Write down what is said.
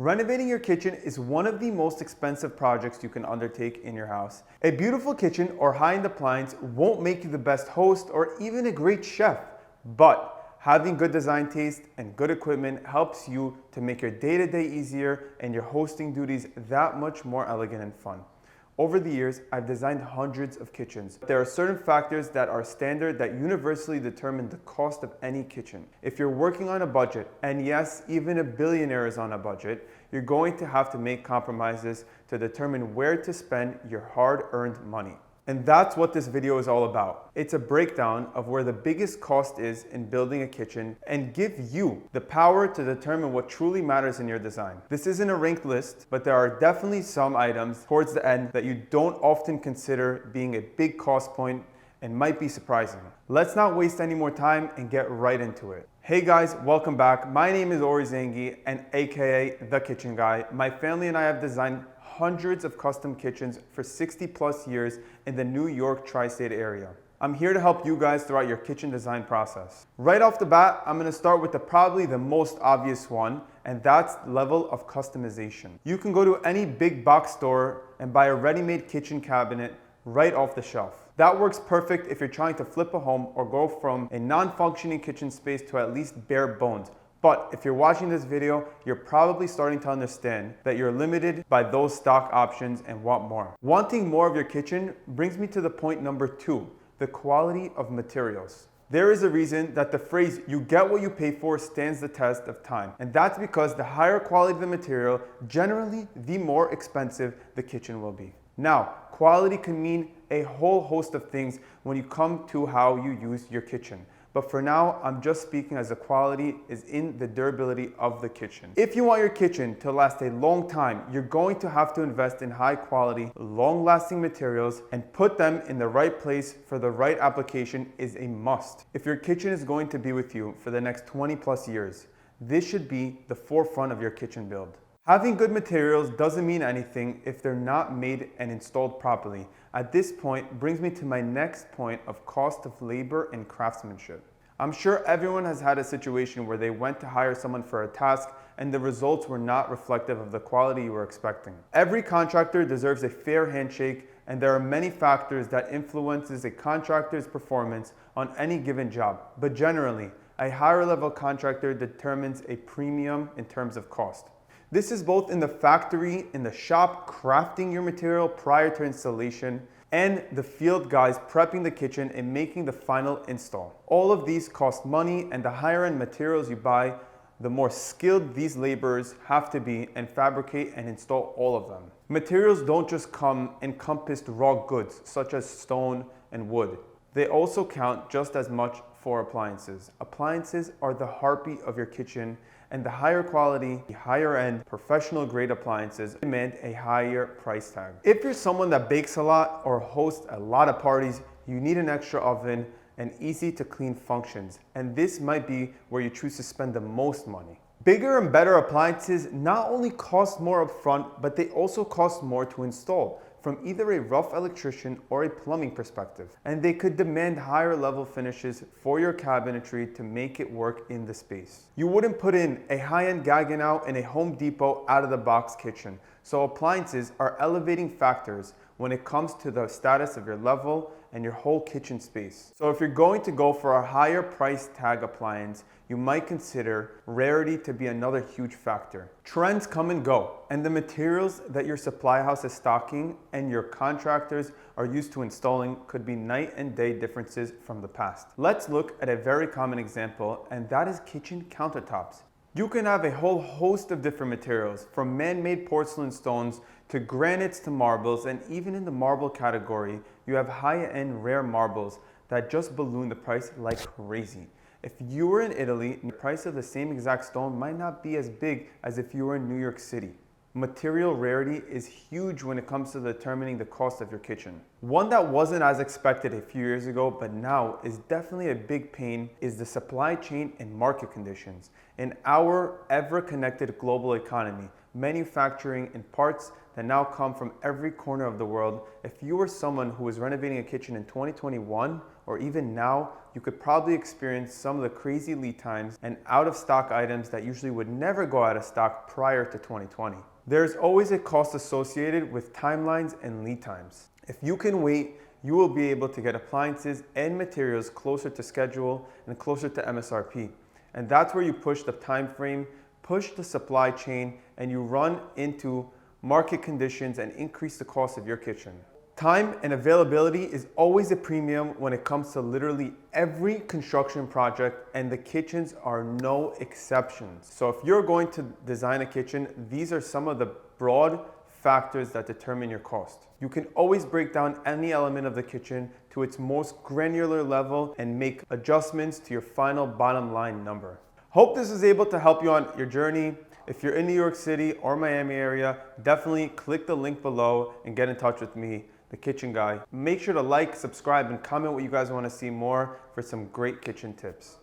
Renovating your kitchen is one of the most expensive projects you can undertake in your house. A beautiful kitchen or high-end appliance won't make you the best host or even a great chef, but having good design taste and good equipment helps you to make your day-to-day easier and your hosting duties that much more elegant and fun. Over the years, I've designed hundreds of kitchens. There are certain factors that are standard that universally determine the cost of any kitchen. If you're working on a budget, and yes, even a billionaire is on a budget, you're going to have to make compromises to determine where to spend your hard-earned money. And that's what this video is all about. It's a breakdown of where the biggest cost is in building a kitchen and give you the power to determine what truly matters in your design. This isn't a ranked list, but there are definitely some items towards the end that you don't often consider being a big cost point and might be surprising. Let's not waste any more time and get right into it. Hey guys, welcome back. My name is Ori Zangi and aka The Kitchen Guy. My family and I have designed hundreds of custom kitchens for 60 plus years in the New York tri-state area. I'm here to help you guys throughout your kitchen design process. Right off the bat, I'm gonna start with probably the most obvious one, and that's level of customization. You can go to any big box store and buy a ready-made kitchen cabinet right off the shelf. That works perfect if you're trying to flip a home or go from a non-functioning kitchen space to at least bare bones. But if you're watching this video, you're probably starting to understand that you're limited by those stock options and want more. Wanting more of your kitchen brings me to the point number 2, the quality of materials. There is a reason that the phrase, "you get what you pay for," stands the test of time. And that's because the higher quality the material, generally the more expensive the kitchen will be. Now, quality can mean a whole host of things when you come to how you use your kitchen. But for now, I'm just speaking as the quality is in the durability of the kitchen. If you want your kitchen to last a long time, you're going to have to invest in high quality, long-lasting materials and put them in the right place for the right application is a must. If your kitchen is going to be with you for the next 20 plus years, this should be the forefront of your kitchen build. Having good materials doesn't mean anything if they're not made and installed properly. At this point brings me to my next point of cost of labor and craftsmanship. I'm sure everyone has had a situation where they went to hire someone for a task and the results were not reflective of the quality you were expecting. Every contractor deserves a fair handshake, and there are many factors that influences a contractor's performance on any given job. But generally, a higher level contractor determines a premium in terms of cost. This is both in the factory, in the shop, crafting your material prior to installation, and the field guys prepping the kitchen and making the final install. All of these cost money, and the higher end materials you buy, the more skilled these laborers have to be and fabricate and install all of them. Materials don't just come encompassed raw goods, such as stone and wood. They also count just as much for appliances. Appliances are the heartbeat of your kitchen, and the higher quality, higher end, professional grade appliances demand a higher price tag. If you're someone that bakes a lot or hosts a lot of parties, you need an extra oven and easy to clean functions, and this might be where you choose to spend the most money. Bigger and better appliances not only cost more upfront, but they also cost more to install, from either a rough electrician or a plumbing perspective. And they could demand higher level finishes for your cabinetry to make it work in the space. You wouldn't put in a high-end Gaggenau in a Home Depot out-of-the-box kitchen. So appliances are elevating factors when it comes to the status of your level and your whole kitchen space. So if you're going to go for a higher price tag appliance, you might consider Rarity to be another huge factor. Trends come and go, and the materials that your supply house is stocking and your contractors are used to installing could be night and day differences from the past. Let's look at a very common example, and that is kitchen countertops. You can have a whole host of different materials, from man-made porcelain stones to granites to marbles, and even in the marble category, you have high-end rare marbles that just balloon the price like crazy. If you were in Italy, the price of the same exact stone might not be as big as if you were in New York City. Material rarity is huge when it comes to determining the cost of your kitchen. One that wasn't as expected a few years ago, but now is definitely a big pain, is the supply chain and market conditions. In our ever-connected global economy, manufacturing in parts that now come from every corner of the world, if you were someone who was renovating a kitchen in 2021 or even now, you could probably experience some of the crazy lead times and out of stock items that usually would never go out of stock prior to 2020. There's always a cost associated with timelines and lead times. If you can wait, you will be able to get appliances and materials closer to schedule and closer to MSRP. And that's where you push the time frame, push the supply chain, and you run into market conditions and increase the cost of your kitchen. Time and availability is always a premium when it comes to literally every construction project, and the kitchens are no exceptions. So if you're going to design a kitchen, these are some of the broad factors that determine your cost. You can always break down any element of the kitchen to its most granular level and make adjustments to your final bottom line number. Hope this was able to help you on your journey. If you're in New York City or Miami area, definitely click the link below and get in touch with me, the kitchen guy. Make sure to like, subscribe, and comment what you guys want to see more for some great kitchen tips.